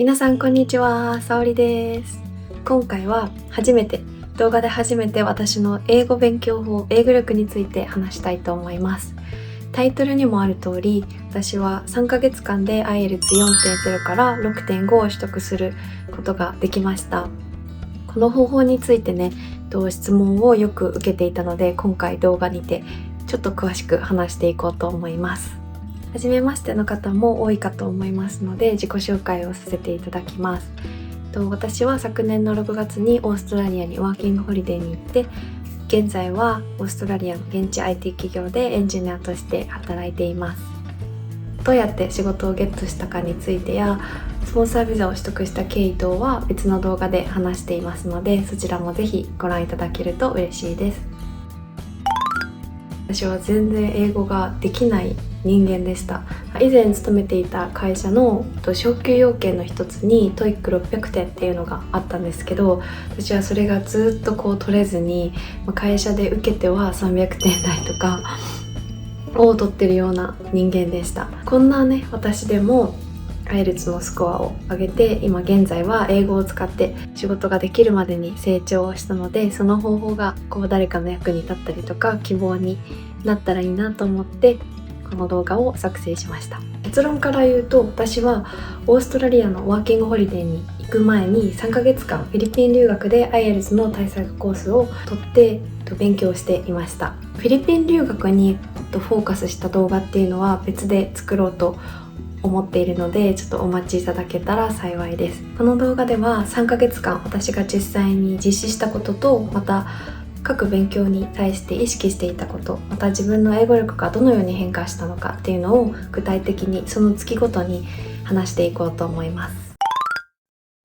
皆さんこんにちは、さおりです。今回は動画で初めて私の英語勉強法、英語力について話したいと思います。タイトルにもある通り、私は3ヶ月間で IELTS4.0 から 6.5 を取得することができました。この方法についてね、質問をよく受けていたので、今回動画にてちょっと詳しく話していこうと思います。初めましての方も多いかと思いますので、自己紹介をさせていただきます。私は昨年の6月にオーストラリアにワーキングホリデーに行って、現在はオーストラリアの現地 IT 企業でエンジニアとして働いています。どうやって仕事をゲットしたかについてや、スポンサービザを取得した経緯等は別の動画で話していますので、そちらもぜひご覧いただけると嬉しいです。私は全然英語ができない人間でした。以前勤めていた会社の昇給要件の一つに TOEIC600 点っていうのがあったんですけど、私はそれがずっと取れずに、会社で受けては300点台とかを取ってるような人間でした。こんなね、私でもIELTS のスコアを上げて、今現在は英語を使って仕事ができるまでに成長したので、その方法が誰かの役に立ったりとか希望になったらいいなと思ってこの動画を作成しました。結論から言うと、私はオーストラリアのワーキングホリデーに行く前に3ヶ月間フィリピン留学で IELTS の対策コースを取って勉強していました。フィリピン留学にフォーカスした動画っていうのは別で作ろうと思っているので、ちょっとお待ちいただけたら幸いです。この動画では3ヶ月間私が実際に実施したことと、また各勉強に対して意識していたこと、また自分の英語力がどのように変化したのかっていうのを具体的にその月ごとに話していこうと思います。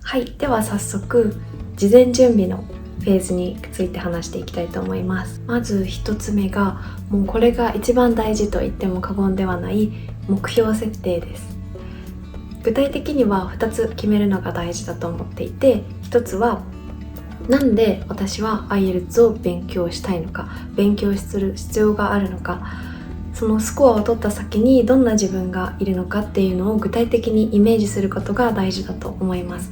はい、では早速事前準備のフェーズについて話していきたいと思います。まず一つ目が、もうこれが一番大事と言っても過言ではない目標設定です。具体的には2つ決めるのが大事だと思っていて、1つはなんで私は IELTS を勉強したいのか、勉強する必要があるのか、そのスコアを取った先にどんな自分がいるのかっていうのを具体的にイメージすることが大事だと思います。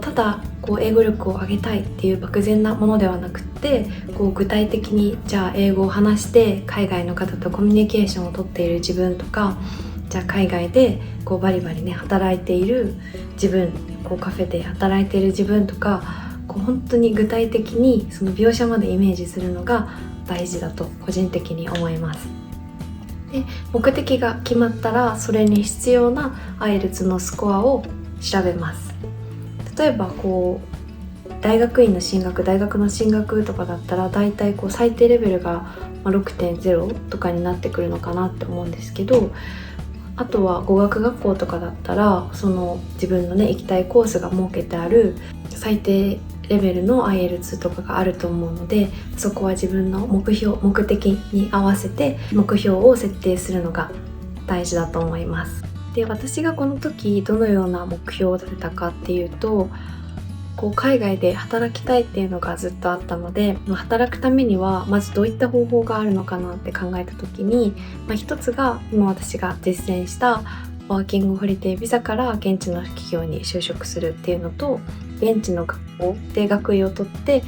ただ英語力を上げたいっていう漠然なものではなくって、具体的にじゃあ英語を話して海外の方とコミュニケーションをとっている自分とか、じゃあ海外でバリバリね働いている自分、カフェで働いている自分とか、本当に具体的にその描写までイメージするのが大事だと個人的に思います。で、目的が決まったらそれに必要な IELTS のスコアを調べます。例えば大学の進学とかだったら、だいたい最低レベルが 6.0 とかになってくるのかなって思うんですけど、あとは語学学校とかだったら、その自分のね行きたいコースが設けてある最低レベルの IELTS とかがあると思うので、そこは自分の目的に合わせて目標を設定するのが大事だと思います。で、私がこの時どのような目標を立てたかっていうと、海外で働きたいっていうのがずっとあったので、働くためにはまずどういった方法があるのかなって考えた時に、一つが今私が実践したワーキングホリデービザから現地の企業に就職するっていうのと、現地の学校で学位を取って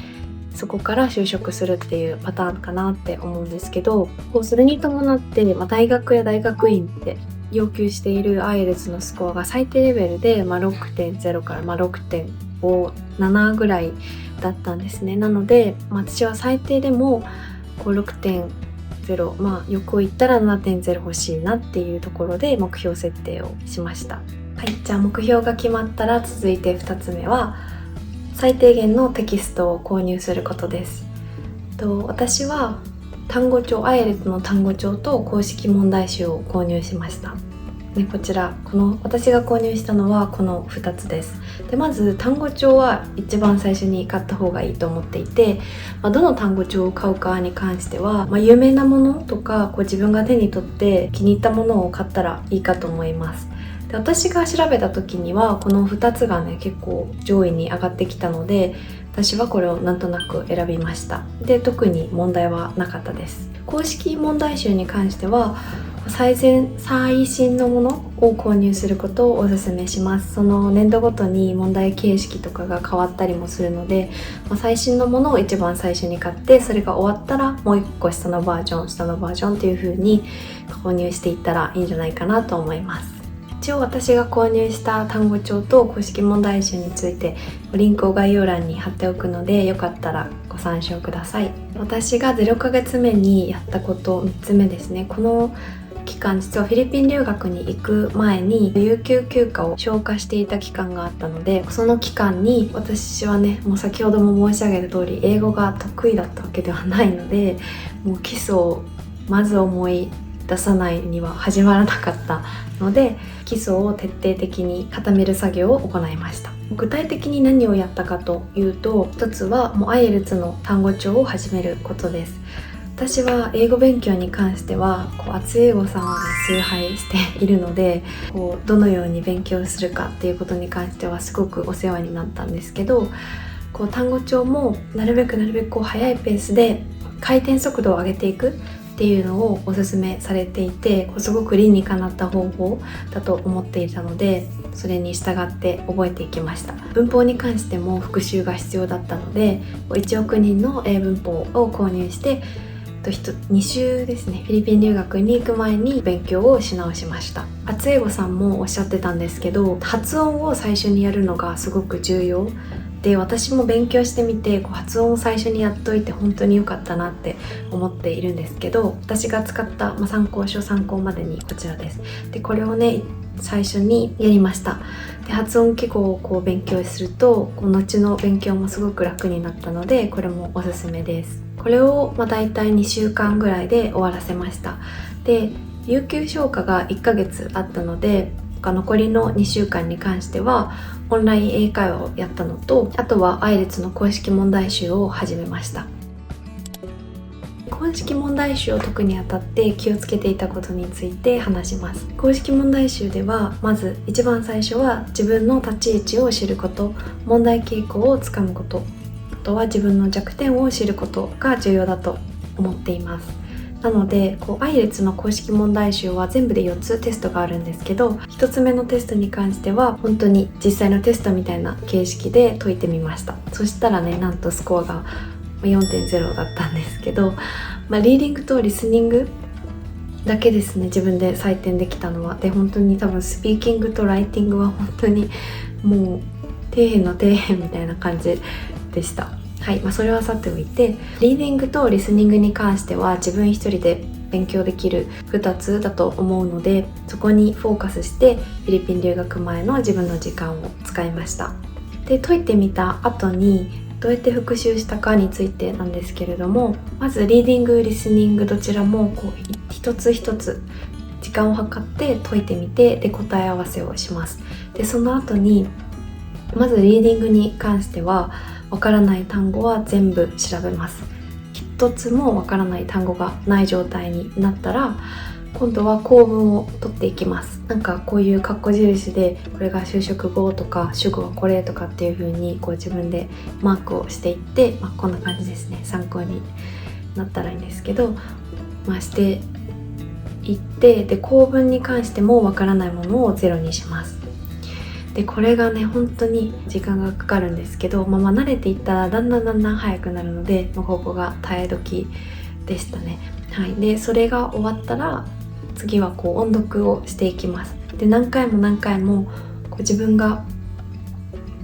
そこから就職するっていうパターンかなって思うんですけど、それに伴って、大学や大学院って要求している IELTS のスコアが最低レベルで、6.0 から、6.5、7ぐらいだったんですね。なので、私は最低でも6.0、欲を言ったら 7.0 欲しいなっていうところで目標設定をしました。はい、じゃあ目標が決まったら続いて2つ目は最低限のテキストを購入することです。私は単語帳、IELTS の単語帳と公式問題集を購入しました。こちら、私が購入したのはこの2つです。で、まず単語帳は一番最初に買った方がいいと思っていて、どの単語帳を買うかに関しては、有名なものとか自分が手に取って気に入ったものを買ったらいいかと思います。で、私が調べた時にはこの2つがね結構上位に上がってきたので、私はこれをなんとなく選びました。で、特に問題はなかったです。公式問題集に関しては最新のものを購入することをお勧めします。その年度ごとに問題形式とかが変わったりもするので、最新のものを一番最初に買って、それが終わったらもう一個下のバージョンっていう風に購入していったらいいんじゃないかなと思います。一応私が購入した単語帳と公式問題集についてリンクを概要欄に貼っておくので、よかったらご参照ください。私が0ヶ月目にやったこと3つ目ですね。この期間、実はフィリピン留学に行く前に有給休暇を消化していた期間があったので、その期間に私はね、もう先ほども申し上げた通り英語が得意だったわけではないので、もう基礎をまず思い出さないには始まらなかったので、基礎を徹底的に固める作業を行いました。具体的に何をやったかというと、一つはもうIELTSの単語帳を始めることです。私は英語勉強に関しては熱い英語さんを、崇拝しているので、どのように勉強するかっていうことに関してはすごくお世話になったんですけど、単語帳もなるべく速いペースで回転速度を上げていくっていうのをおすすめされていて、すごく理にかなった方法だと思っていたので、それに従って覚えていきました。文法に関しても復習が必要だったので、1億人の英文法を購入して2週ですね、フィリピン留学に行く前に勉強をし直しました。厚英語さんもおっしゃってたんですけど、発音を最初にやるのがすごく重要で、私も勉強してみて発音を最初にやっといて本当に良かったなって思っているんですけど、私が使った、参考までにこちらです。でこれをね最初にやりました。で発音記号を勉強すると後の勉強もすごく楽になったので、これもおすすめです。これをだいたい2週間ぐらいで終わらせました。で有給消化が1ヶ月あったので、残りの2週間に関してはオンライン英会話をやったのと、あとはIELTSの公式問題集を始めました。公式問題集を解くにあたって気をつけていたことについて話します。公式問題集ではまず一番最初は自分の立ち位置を知ること、問題傾向をつかむこと、あとは自分の弱点を知ることが重要だと思っています。なのでIELTSの公式問題集は全部で4つテストがあるんですけど、1つ目のテストに関しては本当に実際のテストみたいな形式で解いてみました。そしたらね、なんとスコアが 4.0 だったんですけど、リーディングとリスニングだけですね、自分で採点できたのは。で本当に多分スピーキングとライティングは本当にもう底辺の底辺みたいな感じでした。はい、それはさておいて、リーディングとリスニングに関しては自分一人で勉強できる2つだと思うので、そこにフォーカスしてフィリピン留学前の自分の時間を使いました。で解いてみた後にどうやって復習したかについてなんですけれども、まずリーディングリスニングどちらも一つ一つ時間を計って解いてみて、で答え合わせをします。でその後にまずリーディングに関してはわからない単語は全部調べます。一つもわからない単語がない状態になったら、今度は構文を取っていきます。こういう括弧印でこれが修飾語とか主語はこれとかっていう風に自分でマークをしていって、こんな感じですね、参考になったらいいんですけど、していって、で構文に関してもわからないものをゼロにします。でこれがね本当に時間がかかるんですけど、慣れていったらだんだん早くなるので、ここが耐え時でしたね。はい、でそれが終わったら次は音読をしていきます。で何回も自分が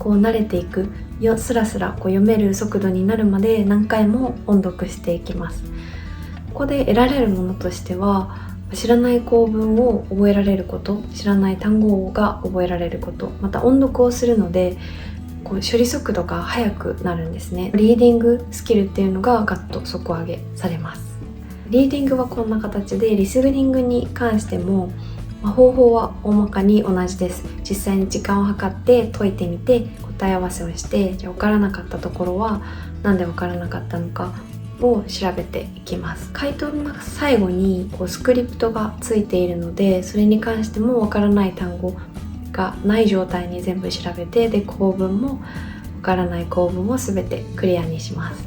慣れていく、スラスラ読める速度になるまで何回も音読していきます。ここで得られるものとしては、知らない構文を覚えられること、知らない単語が覚えられること、また音読をするので処理速度が速くなるんですね。リーディングスキルっていうのがガッと底上げされます。リーディングはこんな形で、リスニングに関しても方法は大まかに同じです。実際に時間を計って解いてみて答え合わせをして、分からなかったところはなんで分からなかったのかを調べていきます。回答の最後にスクリプトがついているので、それに関してもわからない単語がない状態に全部調べて、で構文もわからない構文を全てクリアにします。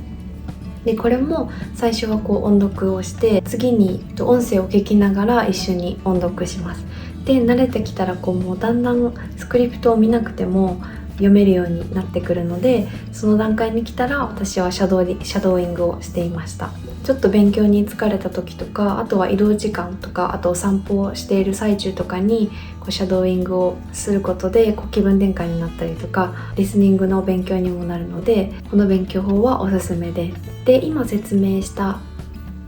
でこれも最初は音読をして、次に音声を聞きながら一緒に音読します。で慣れてきたらもうだんだんスクリプトを見なくても読めるようになってくるので、その段階に来たら私はシャドーイングをしていました。ちょっと勉強に疲れた時とか、あとは移動時間とか、あとお散歩をしている最中とかにシャドーイングをすることで気分転換になったりとか、リスニングの勉強にもなるので、この勉強法はおすすめです。で今説明した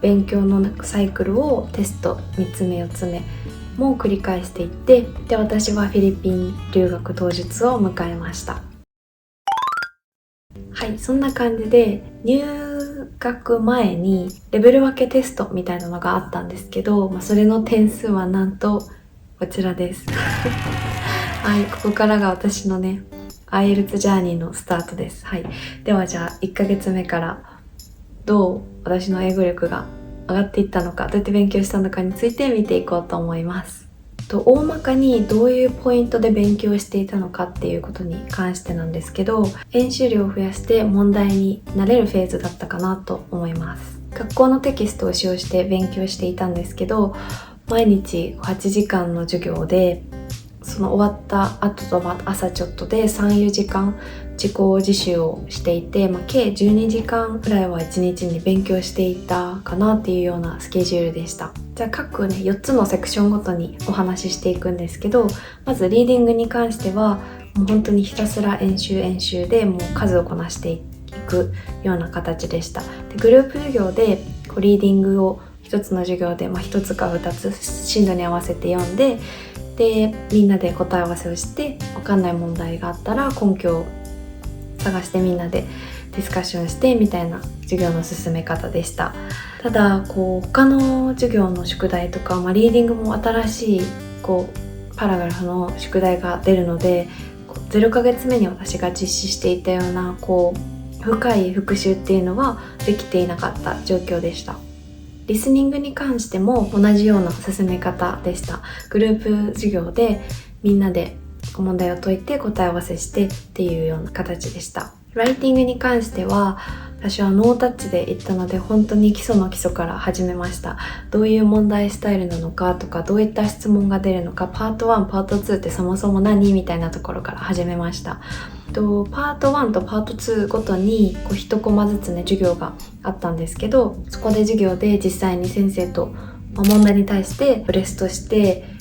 勉強のサイクルをテスト3つ目4つ目も繰り返していって、で私はフィリピン留学当日を迎えました。はい、そんな感じで入学前にレベル分けテストみたいなのがあったんですけど、それの点数はなんとこちらですはい、ここからが私のねIELTS ジャーニーのスタートです。はい、ではじゃあ1ヶ月目からどう私の英語力が上がっていったのか、どうやって勉強したのかについて見ていこうと思います。大まかにどういうポイントで勉強していたのかっていうことに関してなんですけど、演習量を増やして問題になれるフェーズだったかなと思います。学校のテキストを使用して勉強していたんですけど、毎日8時間の授業で、その終わった後と朝ちょっとで 3,4 時間自己自習をしていて、計12時間くらいは1日に勉強していたかなっていうようなスケジュールでした。じゃあ各ね4つのセクションごとにお話ししていくんですけど、まずリーディングに関してはもう本当にひたすら演習でもう数をこなしていくような形でした。でグループ授業でリーディングを1つの授業で1つか2つ進度に合わせて読んで、でみんなで答え合わせをして、分かんない問題があったら根拠を探してみんなでディスカッションしてみたいな授業の進め方でした。ただ他の授業の宿題とか、リーディングも新しいパラグラフの宿題が出るので、0ヶ月目に私が実施していたような深い復習っていうのはできていなかった状況でした。リスニングに関しても同じような進め方でした。グループ授業でみんなで問題を解いて答え合わせしてっていうような形でした。ライティングに関しては私はノータッチで行ったので、本当に基礎の基礎から始めました。どういう問題スタイルなのかとか、どういった質問が出るのか、パート1パート2ってそもそも何みたいなところから始めました。パート1とパート2ごとに1コマずつね授業があったんですけど、そこで授業で実際に先生と問題に対してブレストして、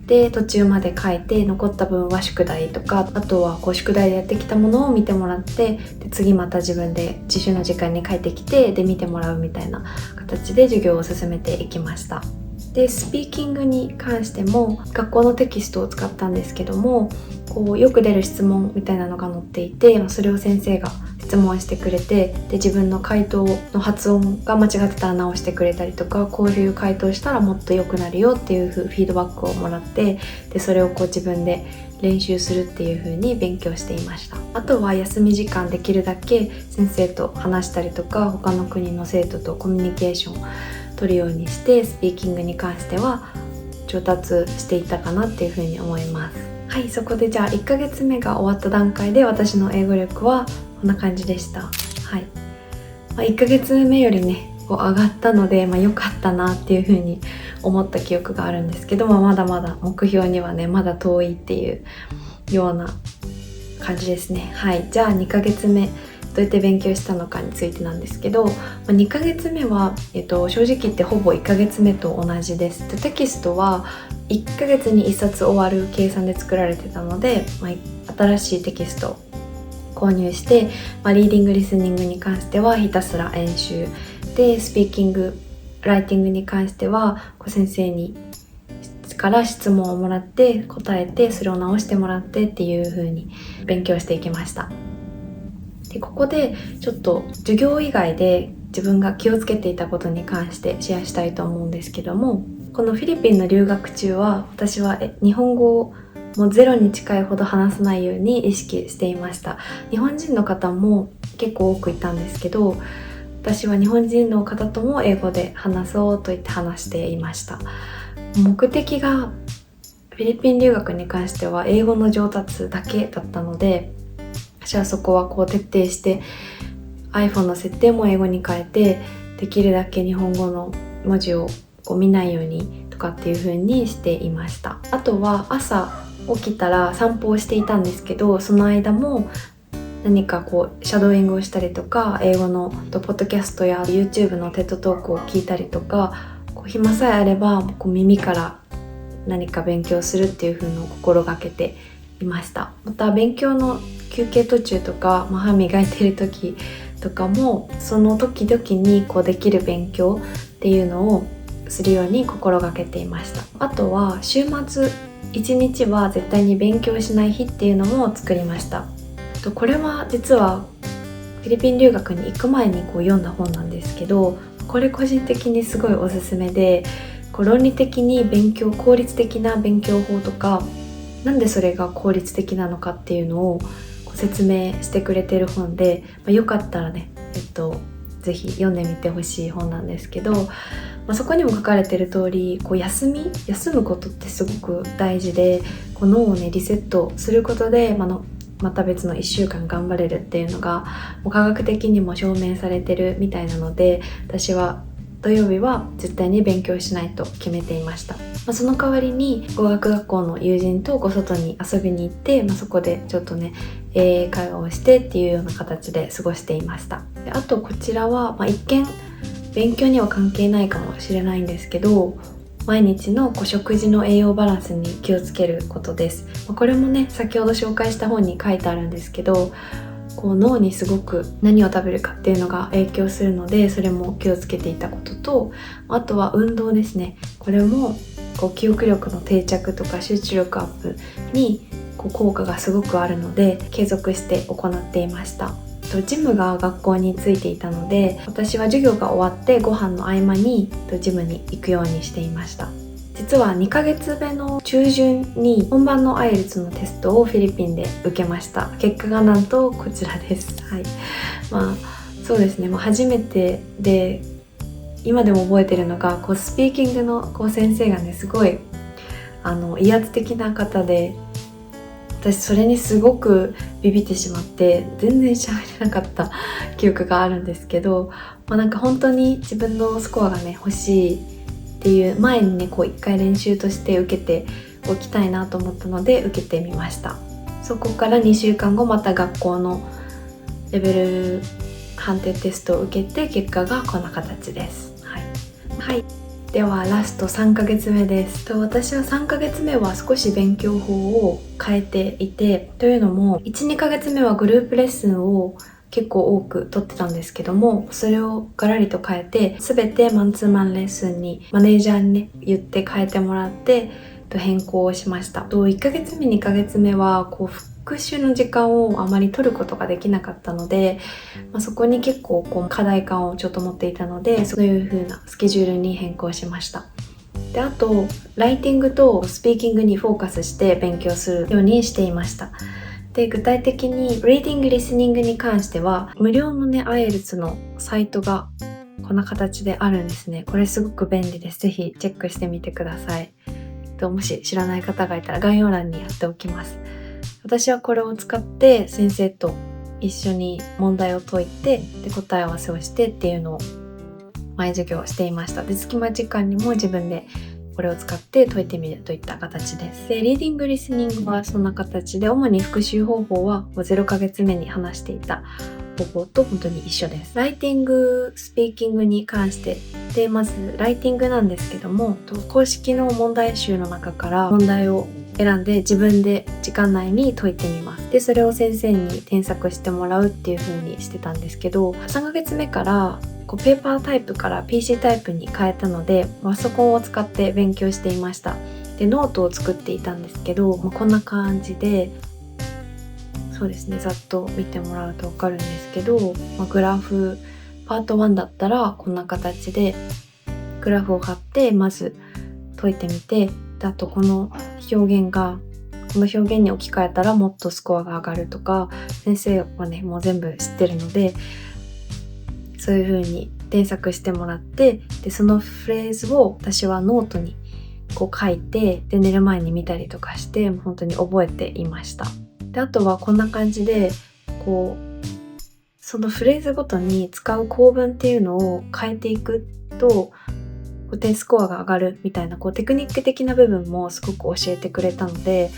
で途中まで書いて、残った分は宿題とか、あとは宿題でやってきたものを見てもらって、で次また自分で自習の時間に帰ってきて、で見てもらうみたいな形で授業を進めていきました。でスピーキングに関しても学校のテキストを使ったんですけども、よく出る質問みたいなのが載っていて、それを先生が質問してくれて、で自分の回答の発音が間違ってたら直してくれたりとか、こういう回答したらもっと良くなるよっていうフィードバックをもらって、でそれを自分で練習するっていう風に勉強していました。あとは休み時間できるだけ先生と話したりとか、他の国の生徒とコミュニケーションを取るようにして、スピーキングに関しては上達していったかなっていう風に思います。はい、そこでじゃあ1ヶ月目が終わった段階で私の英語力はこんな感じでした。はい、1ヶ月目よりね上がったので、良かったなっていう風に思った記憶があるんですけど、まだまだ目標にはねまだ遠いっていうような感じですね。はい、じゃあ2ヶ月目どうやって勉強したのかについてなんですけど、2ヶ月目は、正直言ってほぼ1ヶ月目と同じです。でテキストは1ヶ月に1冊終わる計算で作られてたので、新しいテキストを購入して、リーディングリスニングに関してはひたすら演習で、スピーキングライティングに関しては先生にから質問をもらって答えて、それを直してもらってっていう風に勉強していきました。でここでちょっと授業以外で自分が気をつけていたことに関してシェアしたいと思うんですけども、このフィリピンの留学中は私は日本語をもうゼロに近いほど話さないように意識していました。日本人の方も結構多くいたんですけど、私は日本人の方とも英語で話そうと言って話していました。目的がフィリピン留学に関しては英語の上達だけだったので、私はそこは徹底して iPhone の設定も英語に変えて、できるだけ日本語の文字を見ないようにとかっていう風にしていました。あとは朝起きたら散歩をしていたんですけど、その間も何かシャドーイングをしたりとか、英語のポッドキャストや YouTube のテッドトークを聞いたりとか、暇さえあれば耳から何か勉強するっていう風のを心がけていました。また勉強の休憩途中とか、歯磨いてる時とかも、その時々にできる勉強っていうのをするように心がけていました。あとは週末1日は絶対に勉強しない日っていうのも作りました。これは実はフィリピン留学に行く前に読んだ本なんですけど、これ個人的にすごいおすすめで、論理的に効率的な勉強法とか、なんでそれが効率的なのかっていうのを説明してくれてる本で、よかったらね、ぜひ読んでみてほしい本なんですけど、そこにも書かれてる通り、休むことってすごく大事で、脳をねリセットすることで、また別の1週間頑張れるっていうのが科学的にも証明されてるみたいなので、私は土曜日は絶対に勉強しないと決めていました。その代わりに語学学校の友人と外に遊びに行って、そこでちょっとね会話をしてっていうような形で過ごしていました。であとこちらは、一見勉強には関係ないかもしれないんですけど、毎日の食事の栄養バランスに気をつけることです。これもね先ほど紹介した本に書いてあるんですけど、脳にすごく何を食べるかっていうのが影響するので、それも気をつけていたことと、あとは運動ですね。これも記憶力の定着とか集中力アップに効果がすごくあるので、継続して行っていました。ジムが学校についていたので、私は授業が終わってご飯の合間にジムに行くようにしていました。実は2ヶ月目の中旬に本番のIELTSのテストをフィリピンで受けました。結果がなんとこちらです。はい。そうですね。初めてで、今でも覚えてるのがスピーキングの先生がねすごい威圧的な方で、私それにすごくビビってしまって全然喋れなかった記憶があるんですけど、本当に自分のスコアがね欲しいっていう前にね一回練習として受けておきたいなと思ったので受けてみました。そこから2週間後また学校のレベル判定テストを受けて、結果がこんな形です。はい、ではラスト3ヶ月目です。私は3ヶ月目は少し勉強法を変えていて、というのも 1,2 ヶ月目はグループレッスンを結構多く取ってたんですけども、それをガラリと変えて、全てマンツーマンレッスンにマネージャーにね言って変えてもらって変更をしました。1ヶ月目2ヶ月目は復習の時間をあまり取ることができなかったので、そこに結構課題感をちょっと持っていたので、そういう風なスケジュールに変更しました。であとライティングとスピーキングにフォーカスして勉強するようにしていました。で具体的にリーディングリスニングに関しては無料のね IELTS のサイトがこんな形であるんですね。これすごく便利です。ぜひチェックしてみてください。もし知らない方がいたら概要欄に貼っておきます。私はこれを使って先生と一緒に問題を解いて、で答え合わせをしてっていうのを毎授業していました。で隙間時間にも自分でこれを使って解いてみるといった形です。でリーディングリスニングはそんな形で、主に復習方法は0ヶ月目に話していた方法と本当に一緒です。ライティングスピーキングに関してで、まずライティングなんですけども、公式の問題集の中から問題を選んで自分で時間内に解いてみます。でそれを先生に添削してもらうっていう風にしてたんですけど、3ヶ月目からペーパータイプから PC タイプに変えたので、パソコンを使って勉強していました。でノートを作っていたんですけど、こんな感じで、そうですね、ざっと見てもらうと分かるんですけど、グラフパート1だったらこんな形でグラフを貼ってまず解いてみて、であとこの表現に置き換えたらもっとスコアが上がるとか、先生はねもう全部知ってるので、そういう風に添削してもらって、でそのフレーズを私はノートに書いて、で寝る前に見たりとかして本当に覚えていました。であとはこんな感じでそのフレーズごとに使う構文っていうのを変えていくと点スコアが上がるみたいなテクニック的な部分もすごく教えてくれたので、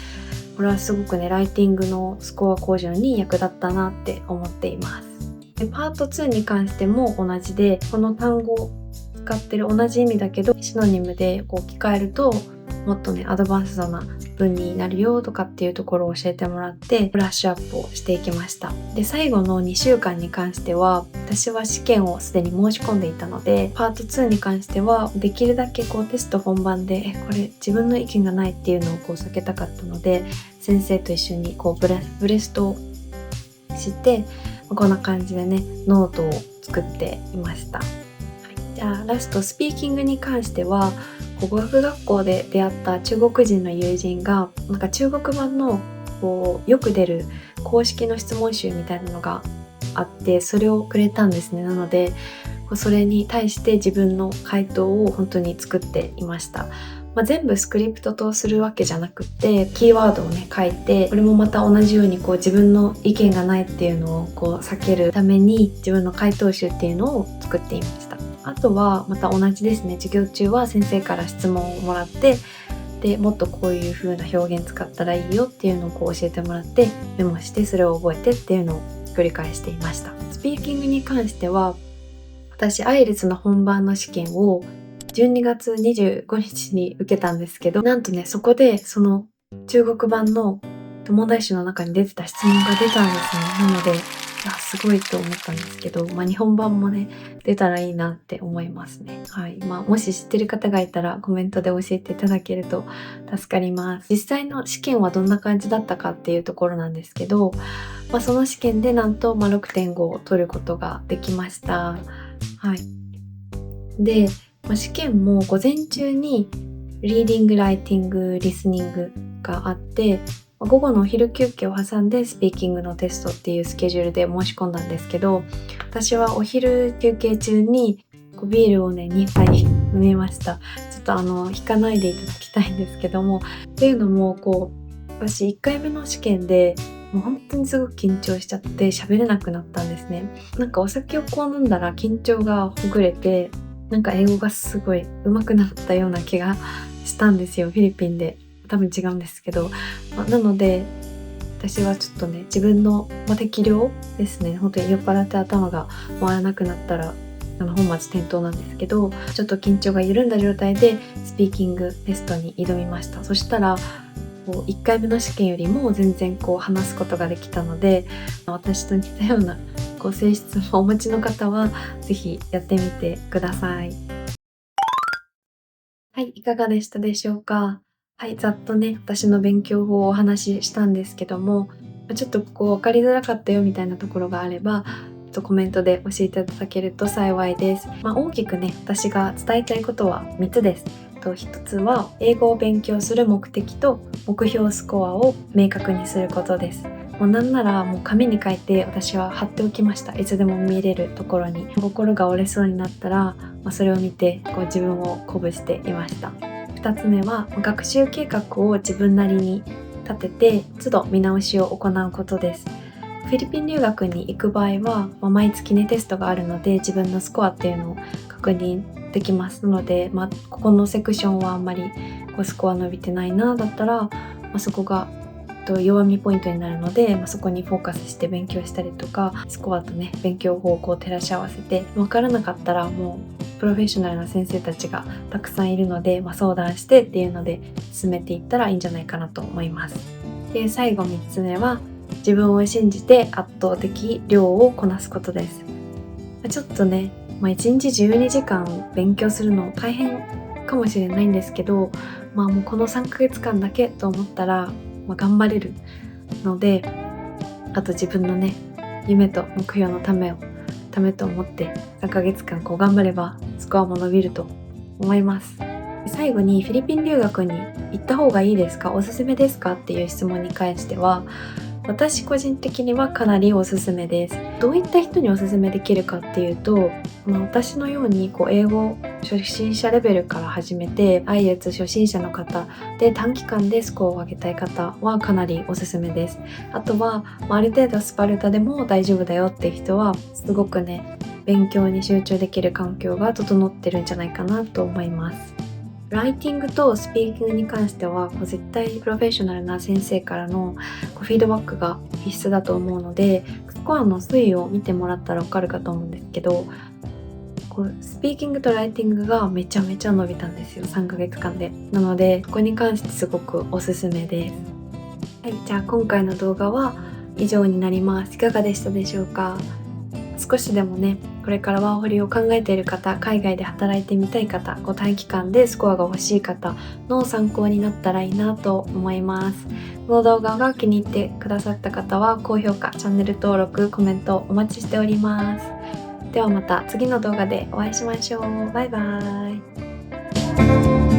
これはすごくねライティングのスコア向上に役立ったなって思っています。でパート2に関しても同じで、この単語を使ってる同じ意味だけどシノニムで置き換えるともっとねアドバンスドな文になるよとかっていうところを教えてもらってブラッシュアップをしていきました。で最後の2週間に関しては私は試験をすでに申し込んでいたので、パート2に関してはできるだけテスト本番でこれ自分の意見がないっていうのを避けたかったので、先生と一緒にブレストをしてこんな感じでねノートを作っていました。じゃあラストスピーキングに関しては語学学校で出会った中国人の友人が中国版のよく出る公式の質問集みたいなのがあってそれをくれたんですね。なのでそれに対して自分の回答を本当に作っていました。全部スクリプトとするわけじゃなくてキーワードをね書いて、これもまた同じように自分の意見がないっていうのを避けるために自分の回答集っていうのを作っていました。あとはまた同じですね、授業中は先生から質問をもらって、でもっとこういう風な表現使ったらいいよっていうのを教えてもらってメモしてそれを覚えてっていうのを繰り返していました。スピーキングに関しては私アイレツの本番の試験を12月25日に受けたんですけど、なんとねそこでその中国版の問題集の中に出てた質問が出たんですね。なのですごいと思ったんですけど、日本版もね出たらいいなって思いますね。はい、もし知ってる方がいたらコメントで教えていただけると助かります。実際の試験はどんな感じだったかっていうところなんですけど、その試験でなんと6.5 を取ることができました。はい。で、試験も午前中にリーディング、ライティング、リスニングがあって、午後のお昼休憩を挟んでスピーキングのテストっていうスケジュールで申し込んだんですけど、私はお昼休憩中にビールをね2杯飲みました。ちょっと引かないでいただきたいんですけども、っていうのも私1回目の試験でもう本当にすごく緊張しちゃって喋れなくなったんですね。お酒を飲んだら緊張がほぐれて英語がすごい上手くなったような気がしたんですよ。フィリピンで多分違うんですけど、なので私はちょっとね自分の適量ですね、本当に酔っ払って頭が回らなくなったら本末転倒なんですけど、ちょっと緊張が緩んだ状態でスピーキングテストに挑みました。そしたら1回目の試験よりも全然話すことができたので、私と似たような性質をお持ちの方はぜひやってみてください。はい、いかがでしたでしょうか。はい、ざっとね私の勉強法をお話ししたんですけども、ちょっと分かりづらかったよみたいなところがあればコメントで教えていただけると幸いです。大きくね私が伝えたいことは3つです。1つは英語を勉強する目的と目標スコアを明確にすることです。なんなら紙に書いて私は貼っておきました。いつでも見れるところに。心が折れそうになったら、それを見て自分を鼓舞していました。2つ目は学習計画を自分なりに立てて都度見直しを行うことです。フィリピン留学に行く場合は、毎月ねテストがあるので自分のスコアっていうのを確認できますので、ここのセクションはあんまりスコア伸びてないなだったら、そこが弱みポイントになるので、そこにフォーカスして勉強したりとか、スコアとね勉強方向を照らし合わせて、分からなかったらもうプロフェッショナルな先生たちがたくさんいるので、相談してっていうので進めていったらいいんじゃないかなと思います。で最後3つ目は自分を信じて圧倒的量をこなすことです。ちょっとね、1日12時間勉強するの大変かもしれないんですけど、もうこの3ヶ月間だけと思ったら、頑張れるので、あと自分のね夢と目標のためと思って3ヶ月間頑張ればスコアも伸びると思います。最後にフィリピン留学に行った方がいいですか、おすすめですかっていう質問に関しては、私個人的にはかなりおすすめです。どういった人におすすめできるかっていうと、私のように英語初心者レベルから始めて IELTS 初心者の方で短期間でスコアを上げたい方はかなりおすすめです。あとはある程度スパルタでも大丈夫だよって人はすごくね、勉強に集中できる環境が整ってるんじゃないかなと思います。ライティングとスピーキングに関しては絶対プロフェッショナルな先生からのフィードバックが必須だと思うので、スコアの推移を見てもらったら分かるかと思うんですけど、スピーキングとライティングがめちゃめちゃ伸びたんですよ、3ヶ月間で。なのでここに関してすごくおすすめです。はい、じゃあ今回の動画は以上になります。いかがでしたでしょうか。少しでもね、これからワーホリを考えている方、海外で働いてみたい方、短期間でスコアが欲しい方の参考になったらいいなと思います。この動画が気に入ってくださった方は高評価、チャンネル登録、コメントお待ちしております。ではまた次の動画でお会いしましょう。バイバーイ。